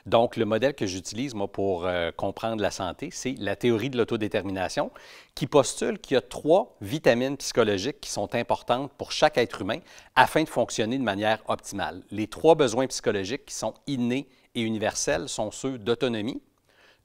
Donc, le modèle que j'utilise, moi, pour comprendre la santé, c'est la théorie de l'autodétermination qui postule qu'il y a 3 vitamines psychologiques qui sont importantes pour chaque être humain afin de fonctionner de manière optimale. Les 3 besoins psychologiques qui sont innés et universels sont ceux d'autonomie,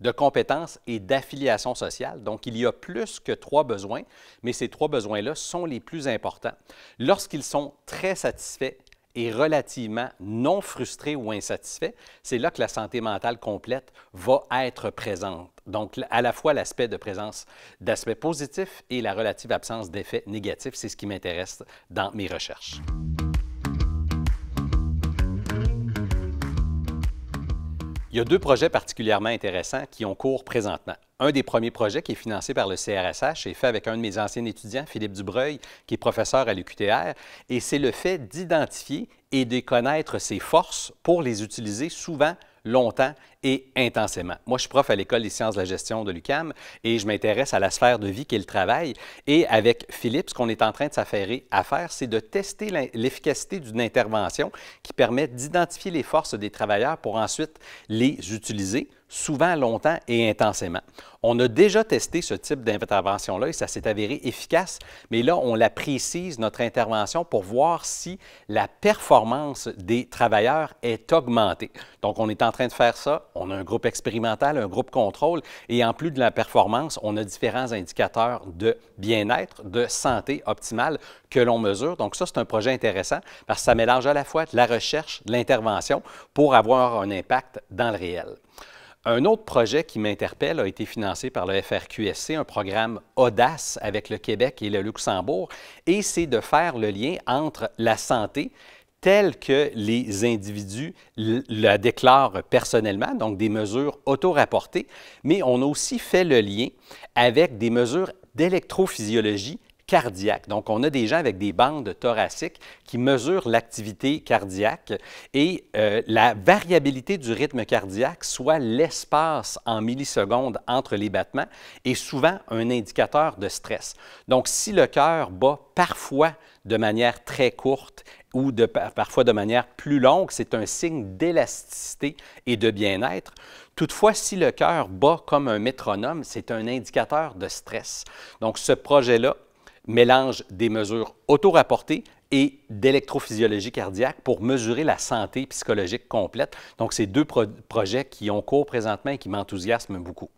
de compétences et d'affiliation sociale. Donc, il y a plus que 3 besoins, mais ces 3 besoins-là sont les plus importants. Lorsqu'ils sont très satisfaits et relativement non frustrés ou insatisfaits, c'est là que la santé mentale complète va être présente. Donc, à la fois l'aspect de présence d'aspects positifs et la relative absence d'effets négatifs, c'est ce qui m'intéresse dans mes recherches. Il y a 2 projets particulièrement intéressants qui ont cours présentement. Un des premiers projets qui est financé par le CRSH est fait avec un de mes anciens étudiants, Philippe Dubreuil, qui est professeur à l'UQTR, et c'est le fait d'identifier et de connaître ses forces pour les utiliser souvent, longtemps et intensément. Moi, je suis prof à l'École des sciences de la gestion de l'UQAM et je m'intéresse à la sphère de vie qu'est le travail. Et avec Philippe, ce qu'on est en train de s'affairer à faire, c'est de tester l'efficacité d'une intervention qui permet d'identifier les forces des travailleurs pour ensuite les utiliser, souvent longtemps et intensément. On a déjà testé ce type d'intervention-là et ça s'est avéré efficace, mais là, on la précise, notre intervention, pour voir si la performance des travailleurs est augmentée. Donc, on est en train de faire ça. On a un groupe expérimental, un groupe contrôle, et en plus de la performance, on a différents indicateurs de bien-être, de santé optimale que l'on mesure. Donc, ça, c'est un projet intéressant parce que ça mélange à la fois de la recherche, de l'intervention pour avoir un impact dans le réel. Un autre projet qui m'interpelle a été financé par le FRQSC, un programme Audace avec le Québec et le Luxembourg, et c'est de faire le lien entre la santé telle que les individus la déclarent personnellement, donc des mesures auto-rapportées, mais on a aussi fait le lien avec des mesures d'électrophysiologie cardiaque. Donc, on a des gens avec des bandes thoraciques qui mesurent l'activité cardiaque et la variabilité du rythme cardiaque, soit l'espace en millisecondes entre les battements, est souvent un indicateur de stress. Donc, si le cœur bat parfois de manière très courte ou parfois de manière plus longue, c'est un signe d'élasticité et de bien-être. Toutefois, si le cœur bat comme un métronome, c'est un indicateur de stress. Donc, ce projet-là mélange des mesures auto-rapportées et d'électrophysiologie cardiaque pour mesurer la santé psychologique complète. Donc, c'est 2 projets qui ont cours présentement et qui m'enthousiasment beaucoup.